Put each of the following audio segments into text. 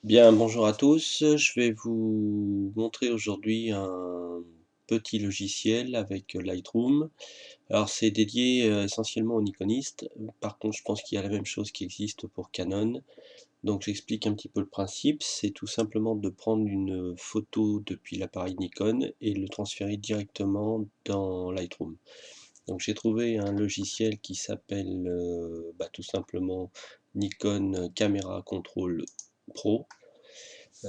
Bien, bonjour à tous. Je vais vous montrer aujourd'hui un petit logiciel avec Lightroom. Alors, c'est dédié essentiellement aux Nikonistes. Par contre, je pense qu'il y a la même chose qui existe pour Canon. Donc, j'explique un petit peu le principe. C'est tout simplement de prendre une photo depuis l'appareil Nikon et le transférer directement dans Lightroom. Donc, j'ai trouvé un logiciel qui s'appelle tout simplement Nikon Camera Control Pro.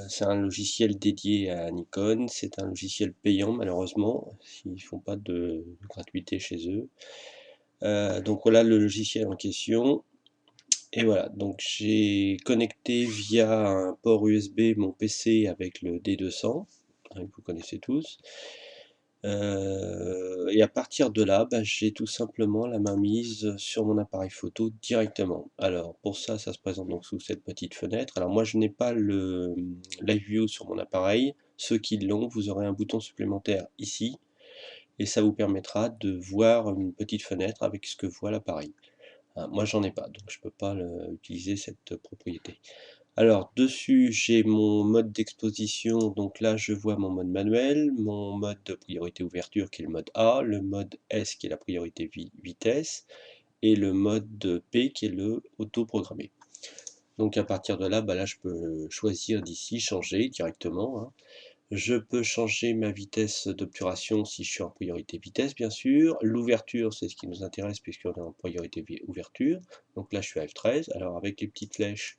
C'est un logiciel dédié à Nikon, c'est un logiciel payant malheureusement, ils ne font pas de gratuité chez eux. Donc voilà le logiciel en question. Et voilà, donc j'ai connecté via un port USB mon PC avec le D200, que vous connaissez tous. Et à partir de là, j'ai tout simplement la main mise sur mon appareil photo directement. Alors pour ça, ça se présente donc sous cette petite fenêtre. Alors moi je n'ai pas le Live View sur mon appareil. Ceux qui l'ont, vous aurez un bouton supplémentaire ici, et ça vous permettra de voir une petite fenêtre avec ce que voit l'appareil. Moi j'en ai pas, donc je peux pas utiliser cette propriété. Alors dessus j'ai mon mode d'exposition, donc là je vois mon mode manuel, mon mode de priorité ouverture qui est le mode A, le mode S qui est la priorité vitesse, et le mode P qui est le auto-programmé. Donc à partir de là, là je peux choisir d'ici, changer directement, hein. Je peux changer ma vitesse d'obturation si je suis en priorité vitesse, bien sûr. L'ouverture, c'est ce qui nous intéresse puisqu'on est en priorité ouverture. Donc là, je suis à F13. Alors avec les petites flèches,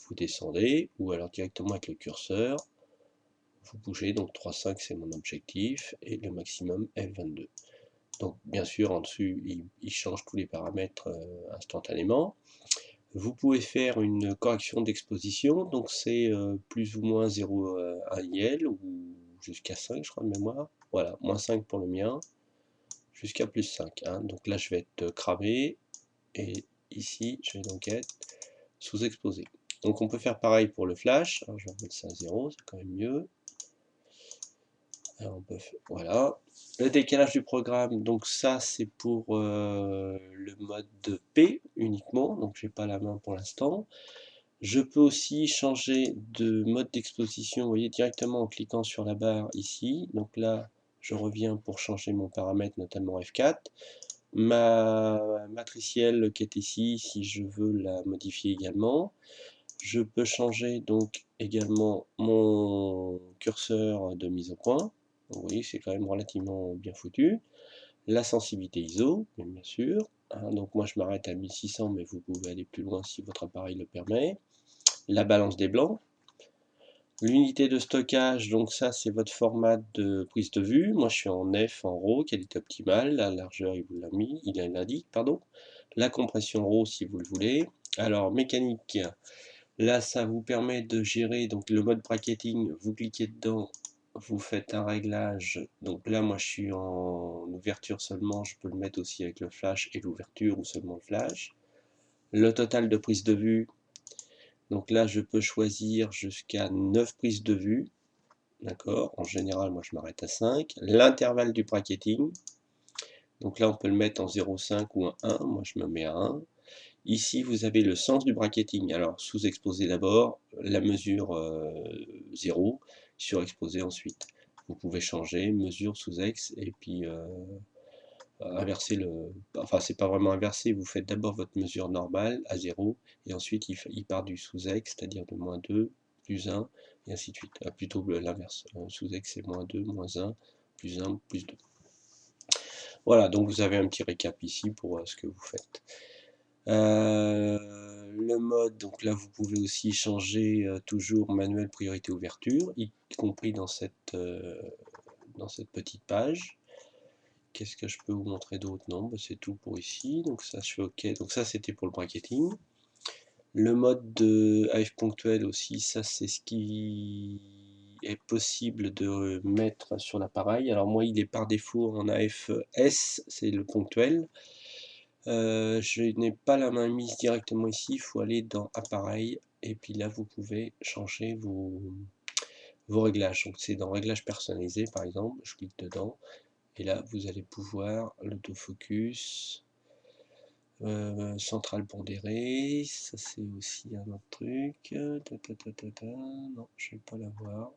vous descendez, ou alors directement avec le curseur, vous bougez. Donc 3,5 c'est mon objectif, et le maximum F22. Donc bien sûr, en dessus, il change tous les paramètres instantanément. Vous pouvez faire une correction d'exposition, donc c'est plus ou moins 0,1 IL, ou jusqu'à 5 je crois de mémoire. Voilà, moins 5 pour le mien, jusqu'à plus 5, hein. Donc là je vais être cramé, et ici je vais donc être sous-exposé. Donc on peut faire pareil pour le flash. Alors, je vais remettre ça à 0, c'est quand même mieux. Alors voilà. Le décalage du programme, donc ça c'est pour le mode P uniquement, donc j'ai pas la main pour l'instant. Je peux aussi changer de mode d'exposition, vous voyez, directement en cliquant sur la barre ici. Donc là, je reviens pour changer mon paramètre, notamment F4. Ma matricielle qui est ici, si je veux la modifier également. Je peux changer donc également mon curseur de mise au point. Vous voyez, c'est quand même relativement bien foutu. La sensibilité ISO, bien sûr, hein. Donc moi je m'arrête à 1600, mais vous pouvez aller plus loin si votre appareil le permet. La balance des blancs. L'unité de stockage, donc ça c'est votre format de prise de vue. Moi je suis en F, en RAW, qualité optimale. La largeur il vous l'a mis, il l'indique, pardon. La compression RAW si vous le voulez. Alors mécanique, là ça vous permet de gérer donc le mode bracketing. Vous cliquez dedans, vous faites un réglage. Donc là moi je suis en ouverture seulement, je peux le mettre aussi avec le flash et l'ouverture, ou seulement le flash. Le total de prise de vue, donc là je peux choisir jusqu'à 9 prises de vue. D'accord, en général moi je m'arrête à 5. L'intervalle du bracketing, donc là on peut le mettre en 0,5 ou en 1, moi je me mets à 1. Ici vous avez le sens du bracketing, alors sous-exposé d'abord, la mesure 0, surexposé ensuite. Vous pouvez changer mesure sous-ex, et puis inverser le... Enfin c'est pas vraiment inversé, vous faites d'abord votre mesure normale à 0, et ensuite il part du sous-ex, c'est-à-dire de moins 2, plus 1, et ainsi de suite. Plutôt l'inverse, sous-ex c'est moins 2, moins 1, plus 1, plus 2. Voilà, donc vous avez un petit récap ici pour ce que vous faites. Le mode, donc là vous pouvez aussi changer toujours manuel priorité ouverture, y compris dans cette petite page. Qu'est-ce que je peux vous montrer d'autre? Non, c'est tout pour ici. Donc ça, je fais OK. Donc ça, c'était pour le bracketing. Le mode de AF ponctuel aussi, ça c'est ce qui est possible de mettre sur l'appareil. Alors moi, il est par défaut en AFS, c'est le ponctuel. Je n'ai pas la main mise directement ici, il faut aller dans appareil, et puis là vous pouvez changer vos réglages. Donc c'est dans réglages personnalisés par exemple, je clique dedans, et là vous allez pouvoir l'autofocus, Centrale pondérée, ça c'est aussi un autre truc. Non, je vais pas l'avoir.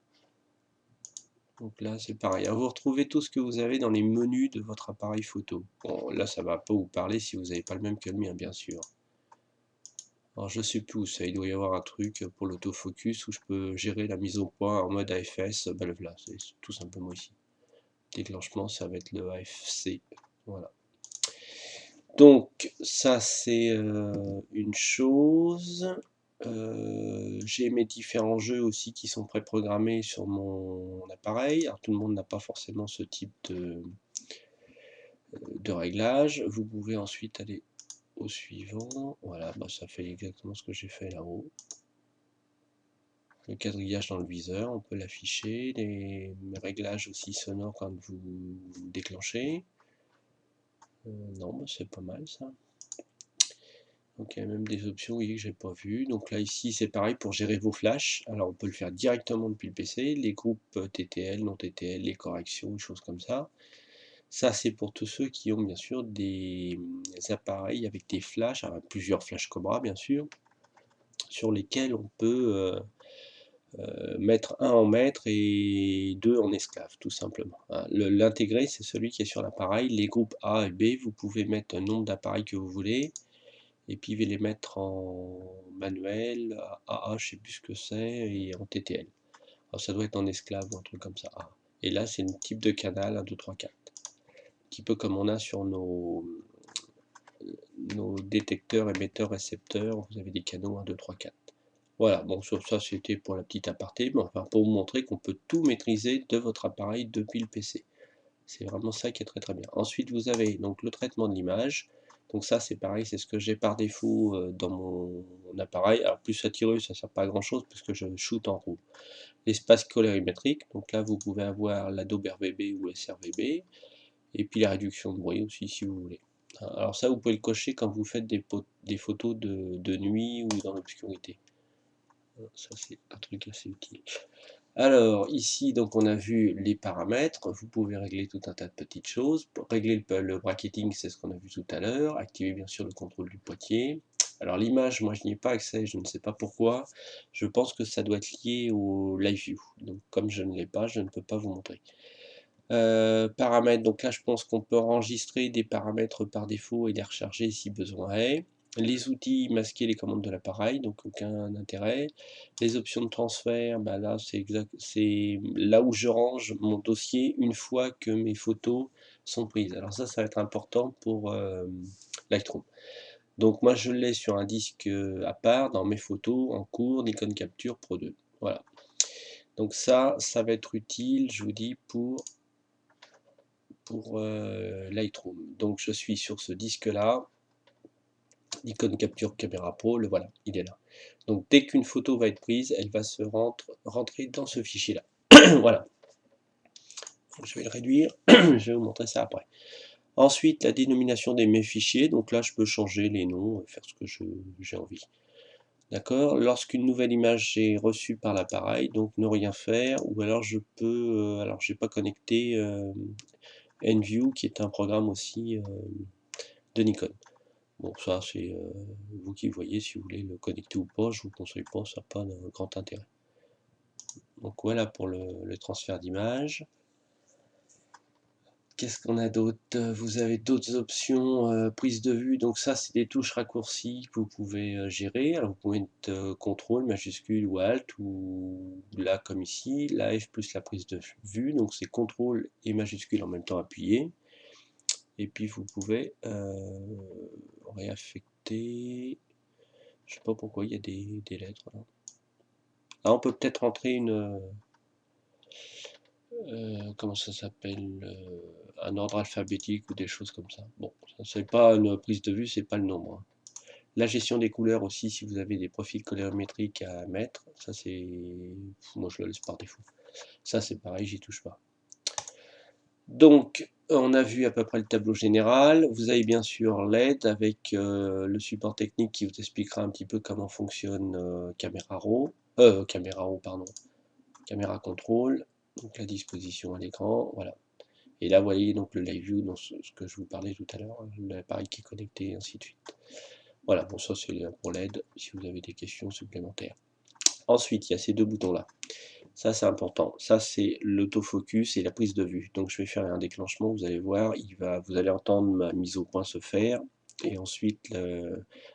Donc là, c'est pareil. Alors, vous retrouvez tout ce que vous avez dans les menus de votre appareil photo. Bon, là, ça va pas vous parler si vous n'avez pas le même que le mien, bien sûr. Alors, je sais plus où ça. Il doit y avoir un truc pour l'autofocus où je peux gérer la mise au point en mode AFS. Ben, là, c'est tout simplement ici. Déclenchement, ça va être le AFC. Voilà. Donc, ça, c'est une chose. J'ai mes différents jeux aussi qui sont préprogrammés sur mon appareil. Alors, tout le monde n'a pas forcément ce type de réglage. Vous pouvez ensuite aller au suivant. Voilà, bah, ça fait exactement ce que j'ai fait là-haut. Le quadrillage dans le viseur, on peut l'afficher. Les réglages aussi sonores quand vous déclenchez. Non, bah, c'est pas mal ça. Donc il y a même des options oui, que j'ai pas vues. Donc là ici c'est pareil pour gérer vos flashs. Alors on peut le faire directement depuis le PC, les groupes TTL, non TTL, les corrections, des choses comme ça. Ça c'est pour tous ceux qui ont bien sûr des appareils avec des flashs, avec plusieurs flashs Cobra bien sûr, sur lesquels on peut mettre un en maître et deux en esclave tout simplement. L'intégré c'est celui qui est sur l'appareil. Les groupes A et B, vous pouvez mettre un nombre d'appareils que vous voulez. Et puis je vais les mettre en manuel, AA, je sais plus ce que c'est, et en TTL. Alors ça doit être en esclave ou un truc comme ça. Et là c'est le type de canal 1, 2, 3, 4. Un petit peu comme on a sur nos détecteurs, émetteurs, récepteurs, vous avez des canaux 1, 2, 3, 4. Voilà, bon ça c'était pour la petite aparté, mais enfin pour vous montrer qu'on peut tout maîtriser de votre appareil depuis le PC. C'est vraiment ça qui est très très bien. Ensuite vous avez donc le traitement de l'image. Donc ça c'est pareil, c'est ce que j'ai par défaut dans mon appareil. Alors plus saturé, ça ne sert pas à grand chose puisque je shoot en RAW. L'espace colorimétrique, donc là vous pouvez avoir l'Adobe RVB ou SRVB. Et puis la réduction de bruit aussi si vous voulez. Alors ça vous pouvez le cocher quand vous faites des photos de nuit ou dans l'obscurité. Ça c'est un truc assez utile. Alors ici donc on a vu les paramètres, vous pouvez régler tout un tas de petites choses. Pour régler le bracketing, c'est ce qu'on a vu tout à l'heure, activer bien sûr le contrôle du boîtier. Alors l'image, moi je n'y ai pas accès, je ne sais pas pourquoi, je pense que ça doit être lié au Live View, donc comme je ne l'ai pas, je ne peux pas vous montrer. Paramètres, donc là je pense qu'on peut enregistrer des paramètres par défaut et les recharger si besoin est. Les outils, masquer les commandes de l'appareil, donc aucun intérêt. Les options de transfert, bah là c'est là où je range mon dossier une fois que mes photos sont prises. Alors ça va être important pour Lightroom. Donc moi je l'ai sur un disque à part dans mes photos en cours Nikon Capture Pro 2. Voilà. Donc ça va être utile, je vous dis, pour Lightroom. Donc je suis sur ce disque là, Nikon Capture Camera Pro, le voilà, il est là. Donc dès qu'une photo va être prise, elle va se rentrer dans ce fichier là. Voilà. Je vais le réduire, je vais vous montrer ça après. Ensuite, la dénomination de mes fichiers, donc là je peux changer les noms, faire ce que j'ai envie. D'accord. Lorsqu'une nouvelle image est reçue par l'appareil, donc ne rien faire, ou alors je peux, alors j'ai pas connecté NView qui est un programme aussi de Nikon. Bon, ça c'est vous qui voyez si vous voulez le connecter ou pas, je vous conseille pas, ça n'a pas de grand intérêt. Donc voilà pour le transfert d'image. Qu'est-ce qu'on a d'autre? Vous avez d'autres options, prise de vue, donc ça c'est des touches raccourcies que vous pouvez gérer. Alors vous pouvez mettre CTRL majuscule ou ALT, ou là comme ici, la F plus la prise de vue, donc c'est CTRL et majuscule en même temps appuyé. Et puis vous pouvez réaffecter, je sais pas pourquoi il y a des lettres là. Là on peut peut-être rentrer une, comment ça s'appelle, un ordre alphabétique ou des choses comme ça. Bon, c'est pas une prise de vue, c'est pas le nombre. Hein. La gestion des couleurs aussi, si vous avez des profils colorimétriques à mettre, ça c'est, moi je le laisse par défaut. Ça c'est pareil, j'y touche pas. Donc, on a vu à peu près le tableau général. Vous avez bien sûr l'aide avec le support technique qui vous expliquera un petit peu comment fonctionne Caméra Raw, Caméra Raw, pardon, Caméra Control, donc la disposition à l'écran, voilà. Et là, vous voyez donc le Live View, dans ce que je vous parlais tout à l'heure, hein, l'appareil qui est connecté, et ainsi de suite. Voilà, bon ça c'est pour l'aide, si vous avez des questions supplémentaires. Ensuite, il y a ces deux boutons-là. Ça c'est important. Ça c'est l'autofocus et la prise de vue. Donc je vais faire un déclenchement, vous allez voir, vous allez entendre ma mise au point se faire. Et ensuite,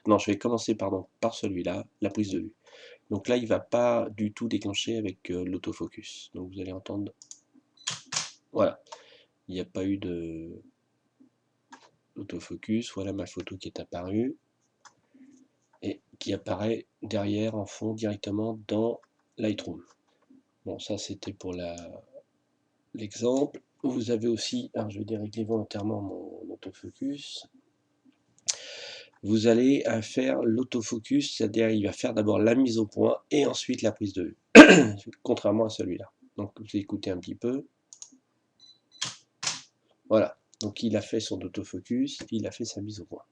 non, je vais commencer pardon, par celui-là, la prise de vue. Donc là, il ne va pas du tout déclencher avec l'autofocus. Donc vous allez entendre, voilà, il n'y a pas eu d'autofocus. Voilà ma photo qui est apparue et qui apparaît derrière en fond directement dans Lightroom. Bon, ça c'était pour l'exemple. Vous avez aussi, alors je vais dérégler volontairement mon autofocus. Vous allez faire l'autofocus, c'est-à-dire il va faire d'abord la mise au point et ensuite la prise de vue, contrairement à celui-là. Donc vous écoutez un petit peu. Voilà, donc il a fait son autofocus, il a fait sa mise au point.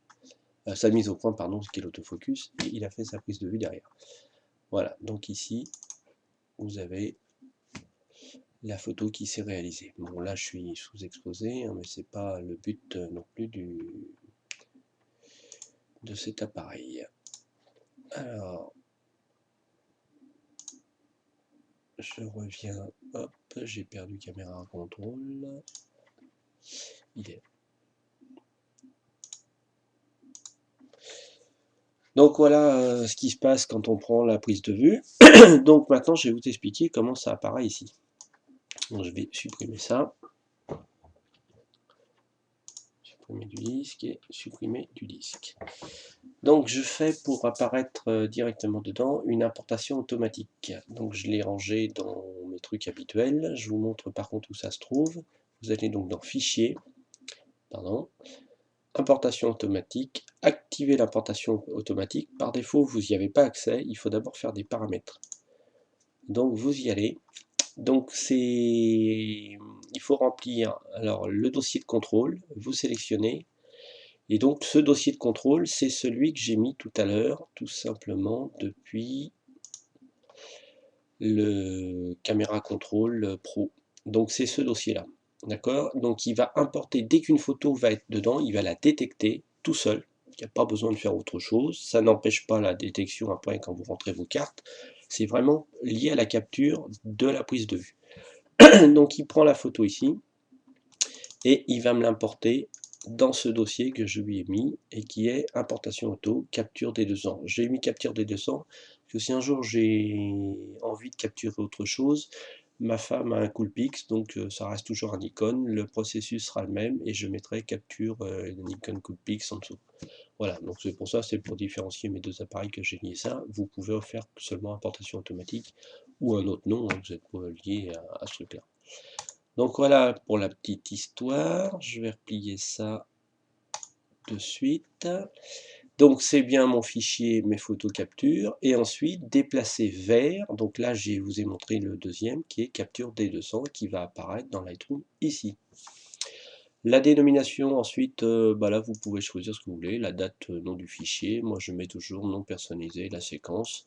Sa mise au point, pardon, ce qui est l'autofocus, et il a fait sa prise de vue derrière. Voilà, donc ici, vous avez la photo qui s'est réalisée. Bon, là, je suis sous-exposé, hein, mais c'est pas le but non plus de cet appareil. Alors, je reviens, hop, j'ai perdu caméra contrôle. Il est. Donc voilà ce qui se passe quand on prend la prise de vue. Donc maintenant, je vais vous expliquer comment ça apparaît ici. Donc, je vais supprimer ça. Supprimer du disque et supprimer du disque. Donc je fais pour apparaître directement dedans une importation automatique. Donc je l'ai rangé dans mes trucs habituels. Je vous montre par contre où ça se trouve. Vous allez donc dans Fichier, pardon, Importation automatique, activer l'importation automatique. Par défaut, vous n'y avez pas accès, il faut d'abord faire des paramètres. Donc vous y allez. Donc il faut remplir alors le dossier de contrôle, vous sélectionnez. Et donc ce dossier de contrôle, c'est celui que j'ai mis tout à l'heure, tout simplement depuis le caméra contrôle pro. Donc c'est ce dossier-là. D'accord? Donc il va importer, dès qu'une photo va être dedans, il va la détecter tout seul. Il n'y a pas besoin de faire autre chose. Ça n'empêche pas la détection après quand vous rentrez vos cartes. C'est vraiment lié à la capture de la prise de vue. Donc il prend la photo ici et il va me l'importer dans ce dossier que je lui ai mis et qui est importation auto, capture des 200. J'ai mis capture des 200 parce que si un jour j'ai envie de capturer autre chose, ma femme a un Coolpix, donc ça reste toujours un Nikon, le processus sera le même et je mettrai capture Nikon Coolpix en dessous. Voilà, donc c'est pour ça, c'est pour différencier mes deux appareils que j'ai lié ça. Vous pouvez faire seulement importation automatique ou un autre nom, hein, vous êtes pas lié à ce truc-là. Donc voilà pour la petite histoire, je vais replier ça de suite. Donc c'est bien mon fichier, mes photos capture, et ensuite déplacer vers, donc là je vous ai montré le deuxième qui est capture D200 qui va apparaître dans Lightroom ici. La dénomination ensuite, là vous pouvez choisir ce que vous voulez, la date, nom du fichier, moi je mets toujours nom personnalisé, la séquence,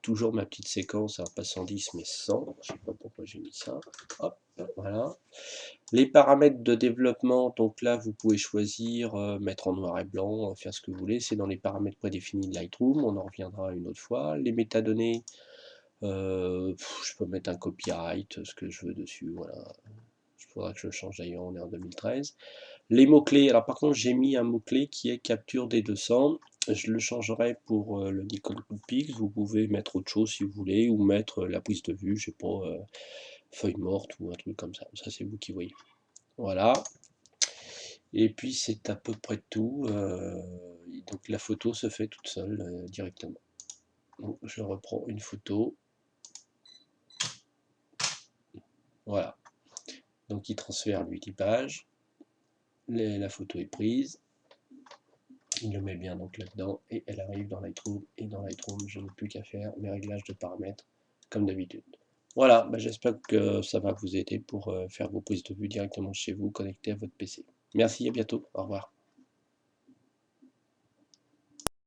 toujours ma petite séquence, alors pas 110 mais 100, je sais pas pourquoi j'ai mis ça, hop, voilà. Les paramètres de développement, donc là vous pouvez choisir, mettre en noir et blanc, faire ce que vous voulez, c'est dans les paramètres prédéfinis de Lightroom, on en reviendra une autre fois. Les métadonnées, je peux mettre un copyright, ce que je veux dessus, voilà. Il faudra que je le change d'ailleurs, on est en 2013. Les mots-clés, alors par contre j'ai mis un mot-clé qui est capture des 200, je le changerai pour le Nikon Coolpix, vous pouvez mettre autre chose si vous voulez, ou mettre la prise de vue, je sais pas, feuille morte ou un truc comme ça, ça c'est vous qui voyez. Voilà, et puis c'est à peu près tout, donc la photo se fait toute seule directement. Donc je reprends une photo, voilà, donc il transfère lui l'image, la photo est prise, il le met bien donc là-dedans, et elle arrive dans Lightroom, et dans Lightroom je n'ai plus qu'à faire mes réglages de paramètres comme d'habitude. Voilà, j'espère que ça va vous aider pour faire vos prises de vue directement chez vous, connectés à votre PC. Merci, à bientôt, au revoir.